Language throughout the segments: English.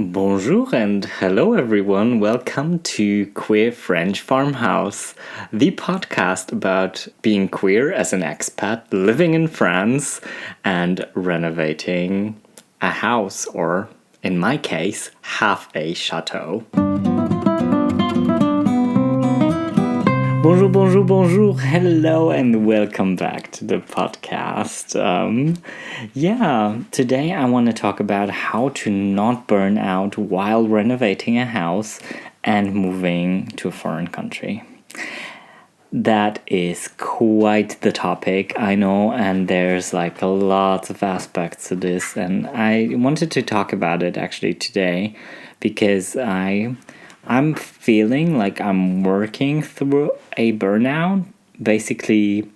Bonjour and hello everyone. Welcome to Queer French Farmhouse, the podcast about being queer as an expat living in France and renovating a house, or in my case, half a chateau. Bonjour, bonjour, bonjour. Hello and welcome back to the podcast. Today I want to talk about how to not burn out while renovating a house and moving to a foreign country. That is quite the topic, I know, and there's like lots of aspects to this, and I wanted to talk about it actually today because I'm feeling like I'm working through a burnout basically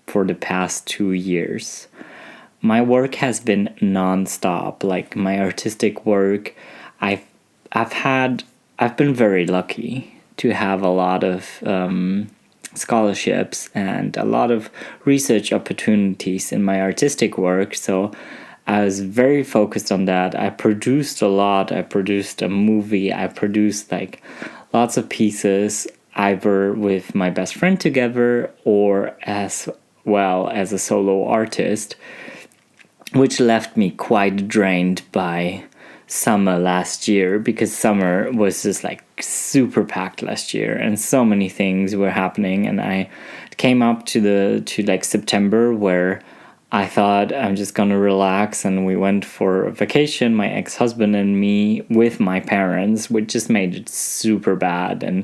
for the past 2 years. My work has been non-stop. Like my artistic work, I've been very lucky to have a lot of scholarships and a lot of research opportunities in my artistic work. So I was very focused on that. I produced a lot. I produced a movie. I produced like lots of pieces, either with my best friend together or as well as a solo artist, which left me quite drained by summer last year, because summer was just like super packed last year and so many things were happening. And I came up to like September, where I thought I'm just gonna relax, and we went for a vacation, my ex-husband and me, with my parents, which just made it super bad. And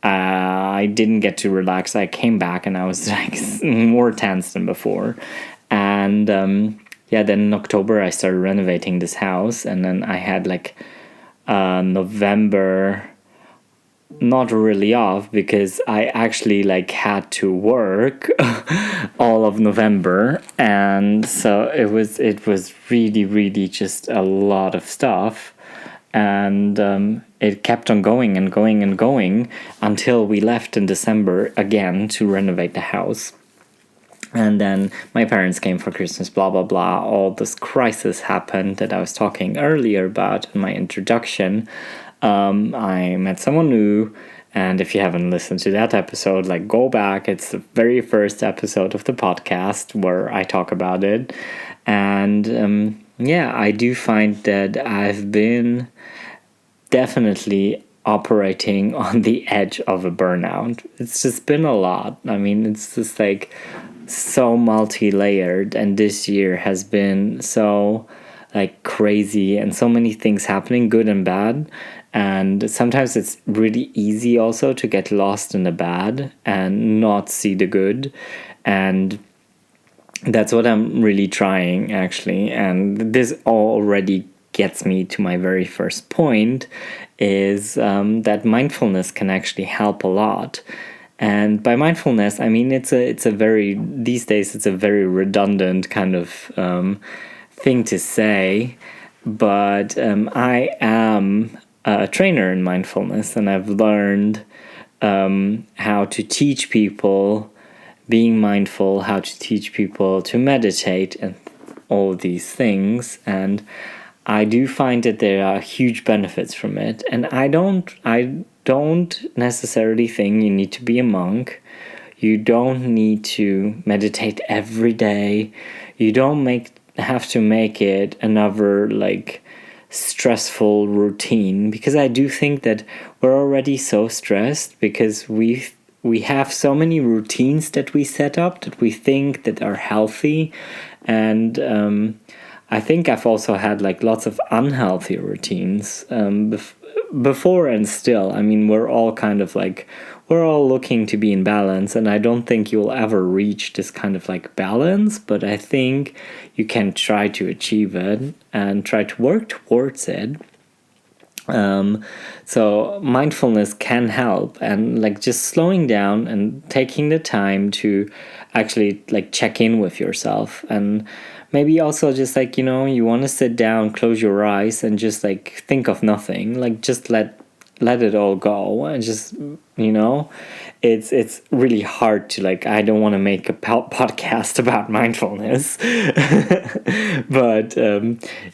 I didn't get to relax. I came back and I was like more tense than before. And then in October I started renovating this house, and then I had like November not really off, because I actually like had to work all of November, and so it was really just a lot of stuff, and it kept on going and going and going until we left in December again to renovate the house. And then my parents came for Christmas, blah blah blah. All this crisis happened that I was talking earlier about in my introduction. I met someone new, and if you haven't listened to that episode, like, go back. It's the very first episode of the podcast where I talk about it. And I do find that I've been definitely operating on the edge of a burnout. It's just been a lot. I mean, it's just like so multi-layered, and this year has been so like crazy, and so many things happening, good and bad. And sometimes it's really easy also to get lost in the bad and not see the good. And that's what I'm really trying, actually. And this already gets me to my very first point, is that mindfulness can actually help a lot. And by mindfulness, I mean it's a very, these days it's a very redundant kind of thing to say, but I am a trainer in mindfulness, and I've learned how to teach people being mindful, how to teach people to meditate, and all these things. And I do find that there are huge benefits from it. And I don't necessarily think you need to be a monk. You don't need to meditate every day. You don't have to make it another like stressful routine, because I do think that we're already so stressed because we have so many routines that we set up that we think that are healthy. And I think I've also had like lots of unhealthy routines before and still. I mean, we're all kind of like, we're all looking to be in balance, and I don't think you'll ever reach this kind of like balance, but I think you can try to achieve it and try to work towards it. So mindfulness can help, and like just slowing down and taking the time to actually like check in with yourself. And maybe also just like, you want to sit down, close your eyes, and just like think of nothing, like just let it all go, and just you know. It's really hard to, like, I don't want to make a podcast about mindfulness. But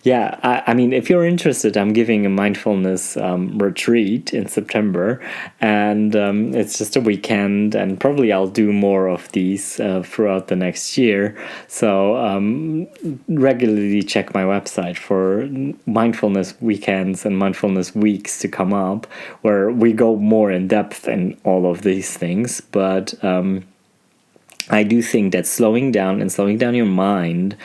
yeah, I mean, if you're interested, I'm giving a mindfulness retreat in September, and it's just a weekend, and probably I'll do more of these throughout the next year. So regularly check my website for mindfulness weekends and mindfulness weeks to come up, where we go more in depth in all of these things. But I do think that slowing down and slowing down your mind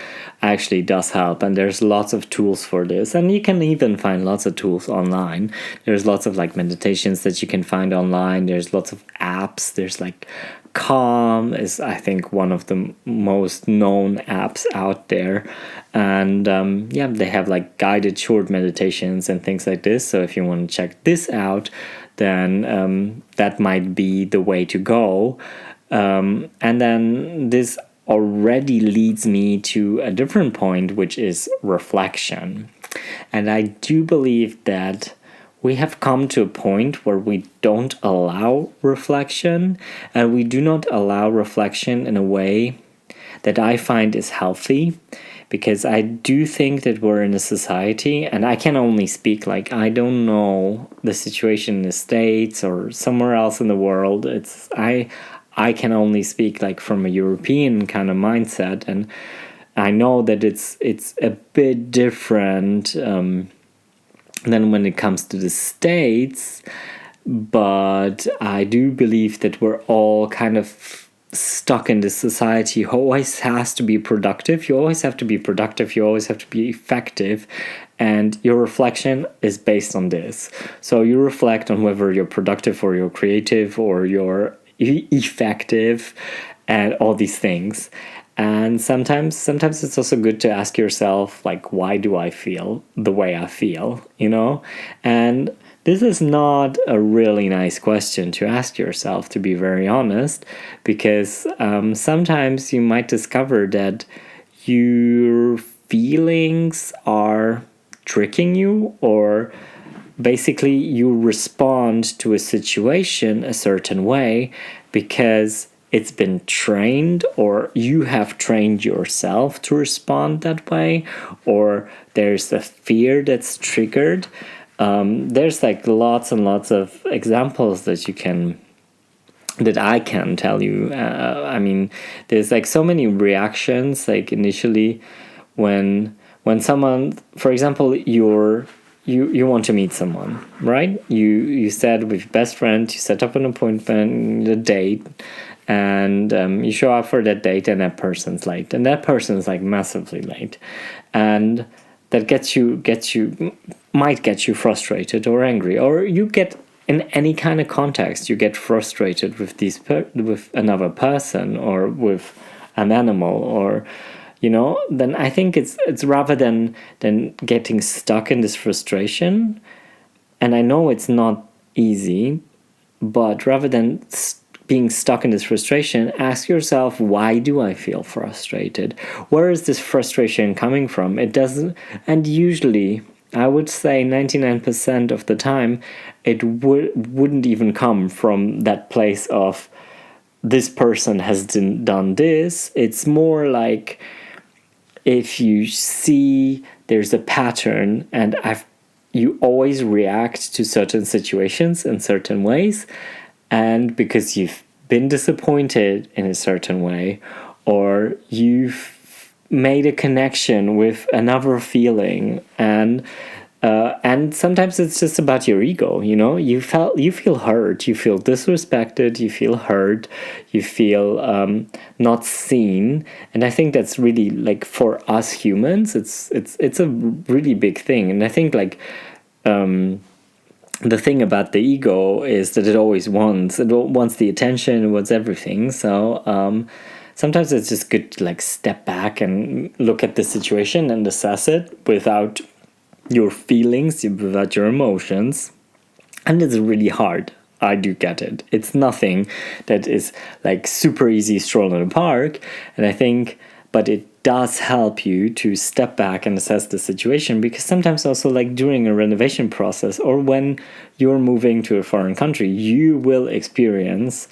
actually does help, and there's lots of tools for this, and you can even find lots of tools online. There's lots of like meditations that you can find online. There's lots of apps. There's like Calm is, I think, one of the most known apps out there, and yeah, they have like guided short meditations and things like this. So if you want to check this out, then that might be the way to go. And then this already leads me to a different point, which is reflection. And I do believe that we have come to a point where we don't allow reflection, and we do not allow reflection in a way that I find is healthy, because I do think that we're in a society, and I can only speak, like, I don't know the situation in the States or somewhere else in the world. I can only speak like from a European kind of mindset, and I know that it's a bit different than when it comes to the States, but I do believe that we're all kind of stuck in this society who always has to be productive. You always have to be productive. You always have to be effective. And your reflection is based on this. So you reflect on whether you're productive or you're creative or you're effective and all these things. And sometimes it's also good to ask yourself, like, why do I feel the way I feel, you know? And this is not a really nice question to ask yourself, to be very honest, because sometimes you might discover that your feelings are tricking you, or basically you respond to a situation a certain way because it's been trained, or you have trained yourself to respond that way, or there's a fear that's triggered. There's like lots and lots of examples that I can tell you. I mean, there's like so many reactions. Like initially, when someone, for example, you want to meet someone, right? You said with your best friend, you set up an appointment, a date, and you show up for that date, and that person's late, and that person's like massively late, and that might get you frustrated or angry, or you get, in any kind of context, you get frustrated with with another person or with an animal, or then I think it's rather than getting stuck in this frustration, and I know it's not easy, but rather than being stuck in this frustration, ask yourself, why do I feel frustrated? Where is this frustration coming from? It doesn't, and usually, I would say 99% of the time, it wouldn't even come from that place of, this person has done this. It's more like, if you see there's a pattern, and you always react to certain situations in certain ways, and because you've been disappointed in a certain way, or you've made a connection with another feeling, and sometimes it's just about your ego. You feel hurt, you feel disrespected, you feel hurt, you feel not seen, and I think that's really, like, for us humans, it's a really big thing. And I think, like, the thing about the ego is that it always wants the attention, it wants everything. So sometimes it's just good to, like, step back and look at the situation and assess it without your feelings, without your emotions. And it's really hard. I do get it. It's nothing that is like super easy stroll in a park. And I think, but it does help you to step back and assess the situation, because sometimes also like during a renovation process or when you're moving to a foreign country, you will experience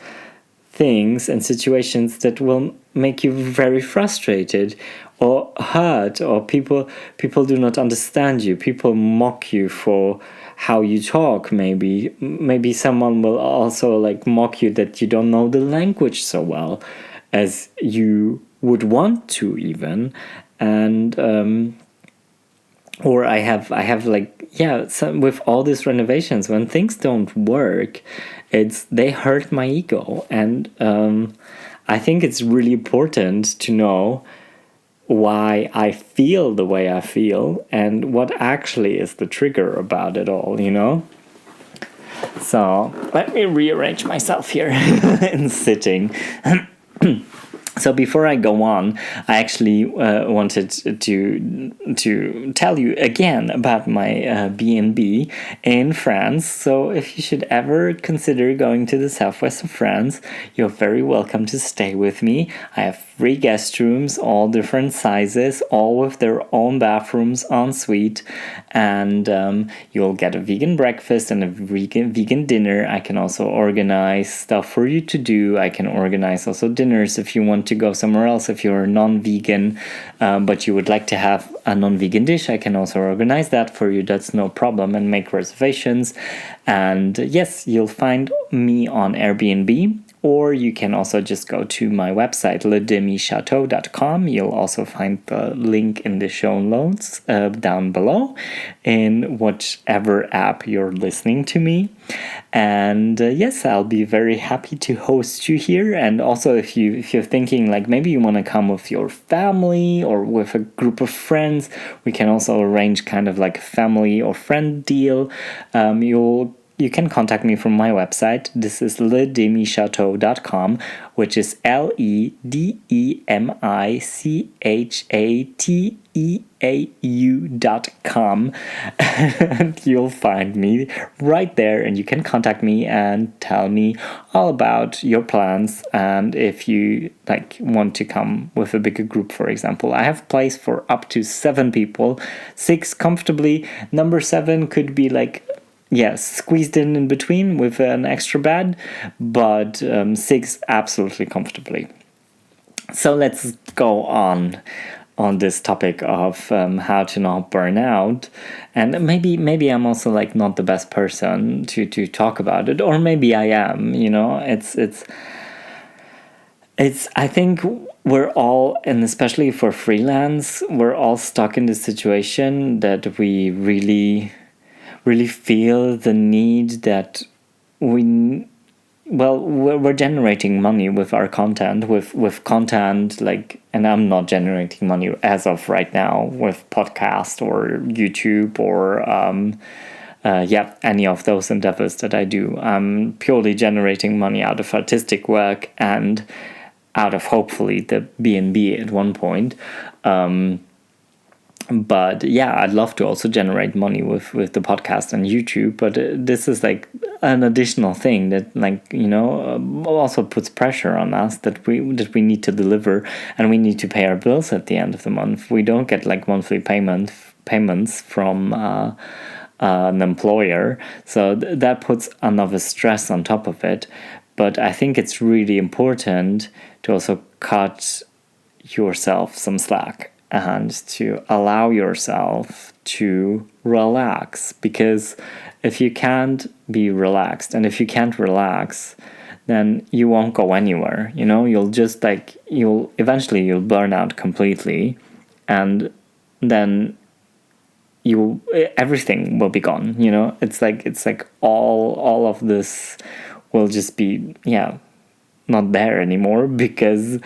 things and situations that will make you very frustrated or hurt, or people do not understand you, people mock you for how you talk. Maybe someone will also like mock you that you don't know the language so well as you would want to even. And or I have like, with all these renovations, when things don't work, they hurt my ego. And I think it's really important to know why I feel the way I feel and what actually is the trigger about it all, you know? So let me rearrange myself here in sitting. So before I go on, I actually wanted to tell you again about my B&B in France. So if you should ever consider going to the southwest of France, you're very welcome to stay with me. I have 3 guest rooms, all different sizes, all with their own bathrooms en suite, and you'll get a vegan breakfast and a vegan dinner. I can also organize stuff for you to do. I can organize also dinners if you want to go somewhere else. If you're non-vegan, but you would like to have a non-vegan dish, I can also organize that for you. That's no problem, and make reservations. And yes, you'll find me on Airbnb, or you can also just go to my website, Demi-Château.com. You'll also find the link in the show notes down below in whichever app you're listening to me. And yes, I'll be very happy to host you here. And also, if you're thinking like maybe you want to come with your family or with a group of friends, we can also arrange kind of like a family or friend deal. You can contact me from my website. This is Demi-Château.com, which is LEDEMICHATEAU.com. And you'll find me right there, and you can contact me and tell me all about your plans. And if you like want to come with a bigger group, for example, I have place for up to 7 people, 6 comfortably. Number 7 could be like, squeezed in between with an extra bed, but 6 absolutely comfortably. So let's go on this topic of how to not burn out. And maybe I'm also like not the best person to talk about it, or maybe I am. You know, it's I think we're all, and especially for freelance, we're all stuck in this situation that we really feel the need that we're generating money with our content, with content like, and I'm not generating money as of right now with podcast or YouTube or any of those endeavors that I do. I'm purely generating money out of artistic work and out of hopefully the B&B at one point. But I'd love to also generate money with the podcast and YouTube, but this is like an additional thing that, like, you know, also puts pressure on us that we need to deliver, and we need to pay our bills at the end of the month. We don't get like monthly payments from an employer, so that puts another stress on top of it. But I think it's really important to also cut yourself some slack and to allow yourself to relax, because if you can't be relaxed, and if you can't relax, then you won't go anywhere. You know, you'll just like, eventually burn out completely, and then everything will be gone. You know, it's like all of this will just be not there anymore, because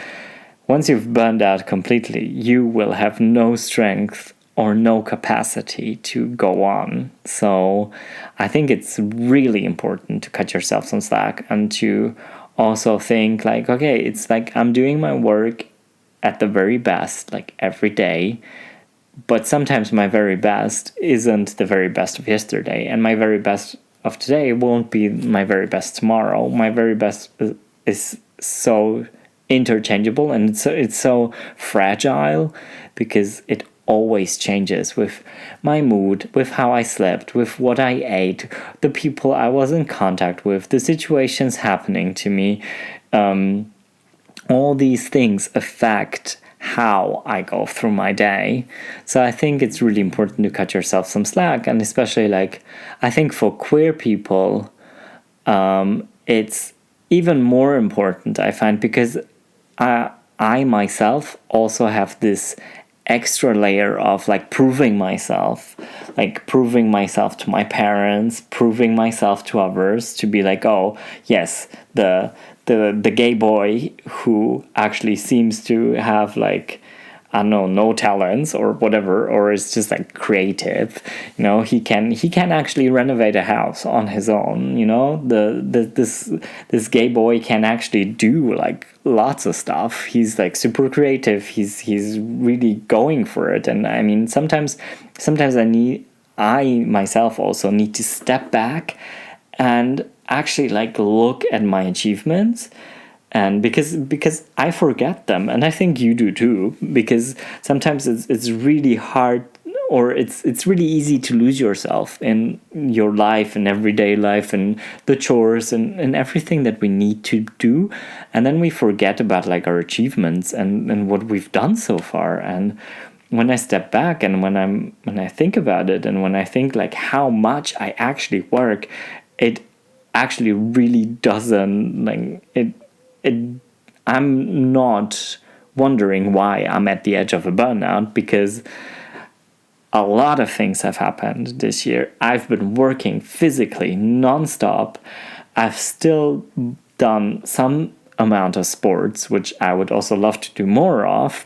once you've burned out completely, you will have no strength or no capacity to go on. So I think it's really important to cut yourself some slack, and to also think like, okay, it's like I'm doing my work at the very best, like every day, but sometimes my very best isn't the very best of yesterday, and my very best of today won't be my very best tomorrow. My very best is so interchangeable, and it's so fragile because it always changes with my mood, with how I slept, with what I ate, the people I was in contact with, the situations happening to me. All these things affect how I go through my day. So I think it's really important to cut yourself some slack, and especially like I think for queer people, it's even more important, I find, because I myself also have this extra layer of like proving myself to my parents, proving myself to others, to be like, oh yes, the gay boy who actually seems to have like, I don't know, no talents or whatever, or is just like creative, he can actually renovate a house on his own, this gay boy can actually do like lots of stuff. He's like super creative. He's really going for it. And I mean, sometimes I myself also need to step back and actually like look at my achievements. And because I forget them, and I think you do too, because sometimes it's really hard, or it's really easy to lose yourself in your life and everyday life and the chores and everything that we need to do, and then we forget about like our achievements and what we've done so far. And when I step back and when I think about it, and when I think like how much I actually work, it actually really doesn't like it. I'm not wondering why I'm at the edge of a burnout, because a lot of things have happened this year. I've been working physically nonstop. I've still done some amount of sports, which I would also love to do more of,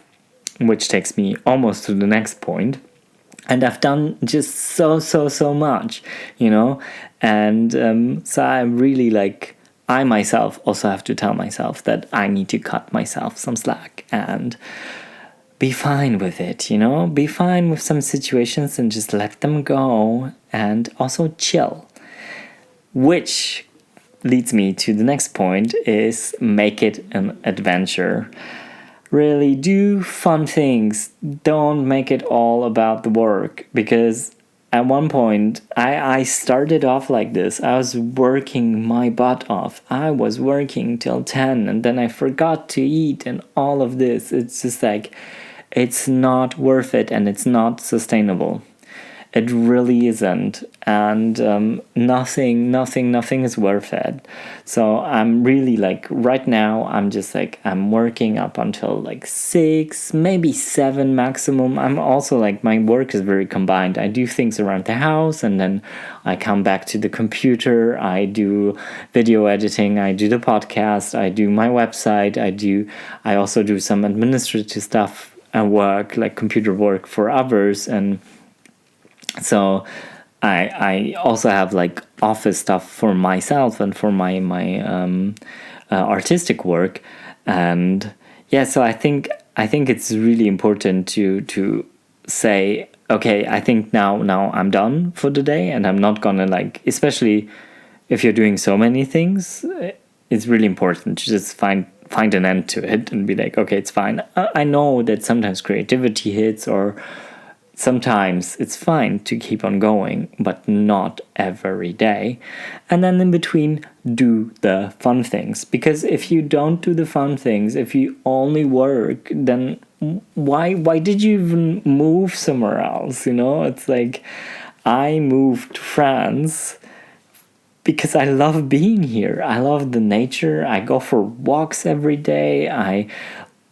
which takes me almost to the next point. And I've done just so much, and so I'm really like, I myself also have to tell myself that I need to cut myself some slack and be fine with it, be fine with some situations and just let them go, and also chill. Which leads me to the next point, is make it an adventure. Really do fun things. Don't make it all about the work, because at one point, I started off like this. I was working my butt off. I was working till 10, and then I forgot to eat and all of this. It's just like, it's not worth it, and it's not sustainable. It really isn't. And nothing is worth it. So I'm really like, right now, I'm just like, I'm working up until like 6, maybe 7 maximum. I'm also like, my work is very combined. I do things around the house, and then I come back to the computer. I do video editing. I do the podcast. I do my website. I also do some administrative stuff and work, like computer work for others. And so I also have like office stuff for myself and for my artistic work. And yeah, so I think it's really important to say, okay, I think now I'm done for the day, and I'm not gonna like, especially if you're doing so many things, it's really important to just find an end to it and be like, okay, it's fine. I know that sometimes creativity hits, or sometimes it's fine to keep on going, but not every day. And then in between, do the fun things. Because if you don't do the fun things, if you only work, then why did you even move somewhere else? It's like, I moved to France because I love being here. I love the nature. I go for walks every day. I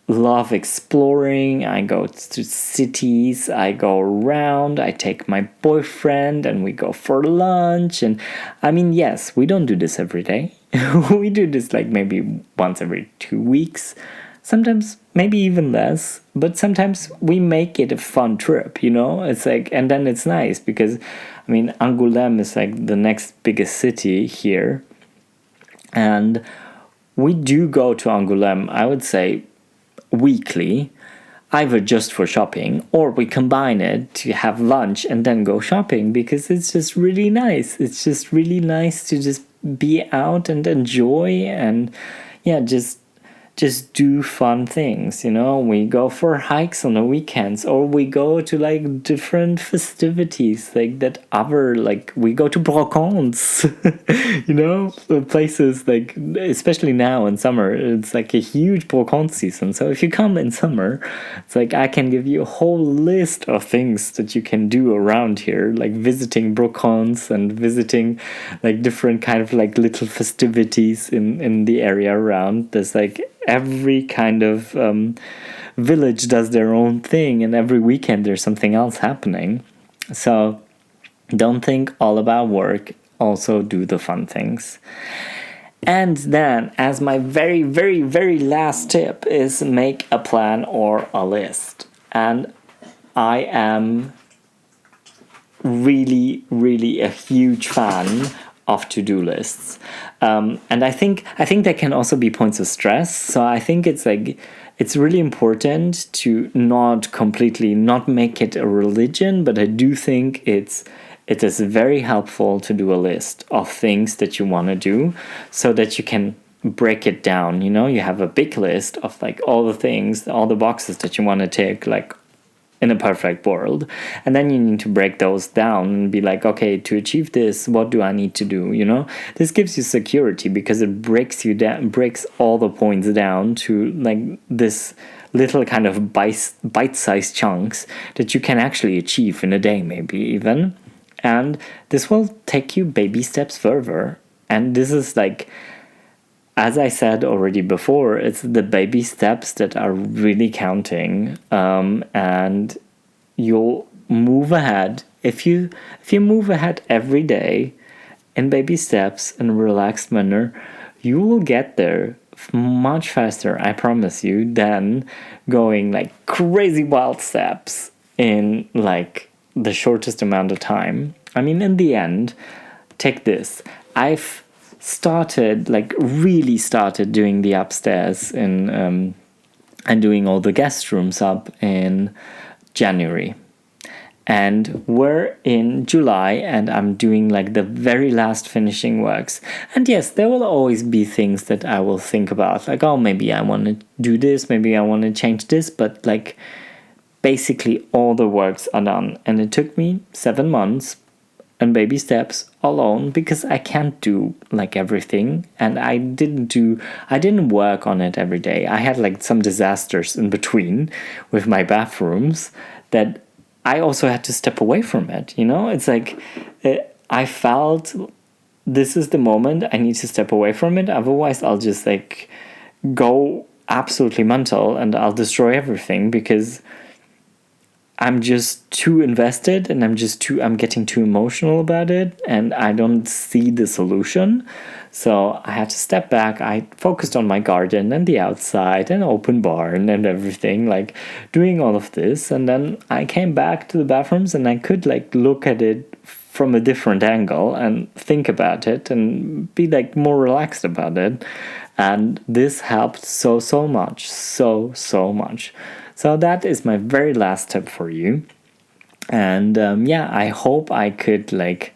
love exploring. I go to cities. I go around. I take my boyfriend and we go for lunch. And I mean, yes, we don't do this every day. We do this like maybe once every 2 weeks. Sometimes maybe even less, but sometimes we make it a fun trip, It's like, and then it's nice because, I mean, Angoulême is like the next biggest city here. And we do go to Angoulême, I would say, weekly, either just for shopping, or we combine it to have lunch and then go shopping, because it's just really nice. It's just really nice to just be out and enjoy, and yeah, just just do fun things, we go for hikes on the weekends, or we go to like different festivities, like that other, like we go to brocants, places, like especially now in summer, it's like a huge brocante season. So if you come in summer, it's like I can give you a whole list of things that you can do around here, like visiting brocants and visiting like different kind of like little festivities in the area around. There's like every kind of village does their own thing, and every weekend there's something else happening. So don't think all about work, also do the fun things. And then, as my very, very, very last tip, is make a plan or a list. And I am really, really a huge fan of to-do lists, and I think there can also be points of stress. So I think it's really important to not make it a religion, but I do think it is very helpful to do a list of things that you want to do, so that you can break it down. You have a big list of like all the things, all the boxes that you want to tick, like in a perfect world, and then you need to break those down and be like, okay, to achieve this, what do I need to do? This gives you security, because it breaks all the points down to like this little kind of bite-sized chunks that you can actually achieve in a day, maybe even, and this will take you baby steps further. And this is like, as I said already before, it's the baby steps that are really counting, and you'll move ahead. If you move ahead every day in baby steps in a relaxed manner, you will get there much faster, I promise you, than going like crazy wild steps in like the shortest amount of time. I mean, in the end, take this. I've really started doing the upstairs and doing all the guest rooms up in January, and we're in July, and I'm doing like the very last finishing works. And yes, there will always be things that I will think about, like, oh, maybe I want to do this, maybe I want to change this, but like basically all the works are done. And it took me 7 months and baby steps alone, because I can't do like everything, and I didn't work on it every day. I had like some disasters in between with my bathrooms that I also had to step away from it. It's like I felt this is the moment I need to step away from it, otherwise I'll just like go absolutely mental and I'll destroy everything, because I'm just too invested, and I'm getting too emotional about it, and I don't see the solution. So I had to step back. I focused on my garden and the outside and open barn and everything, like doing all of this. And then I came back to the bathrooms, and I could like look at it from a different angle and think about it and be like more relaxed about it. And this helped so much, so much. So that is my very last tip for you. And I hope I could like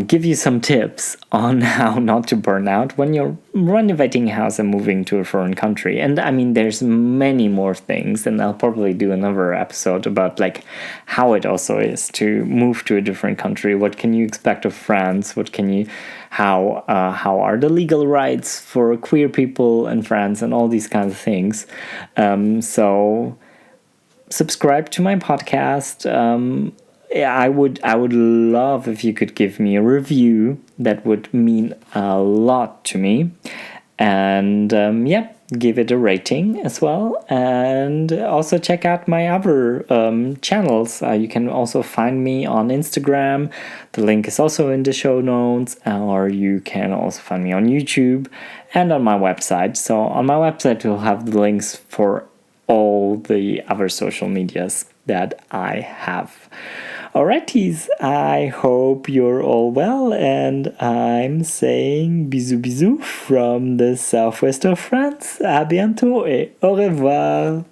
give you some tips on how not to burn out when you're renovating a house and moving to a foreign country. And I mean, there's many more things, and I'll probably do another episode about like how it also is to move to a different country. What can you expect of France? How are the legal rights for queer people in France, and all these kinds of things. So subscribe to my podcast. I would love if you could give me a review. That would mean a lot to me. And give it a rating as well. And also check out my other channels. You can also find me on Instagram. The link is also in the show notes. Or you can also find me on YouTube and on my website. So on my website, you'll have the links for all the other social medias that I have. Alrighties, I hope you're all well, and I'm saying bisous bisous from the southwest of France. À bientôt et au revoir.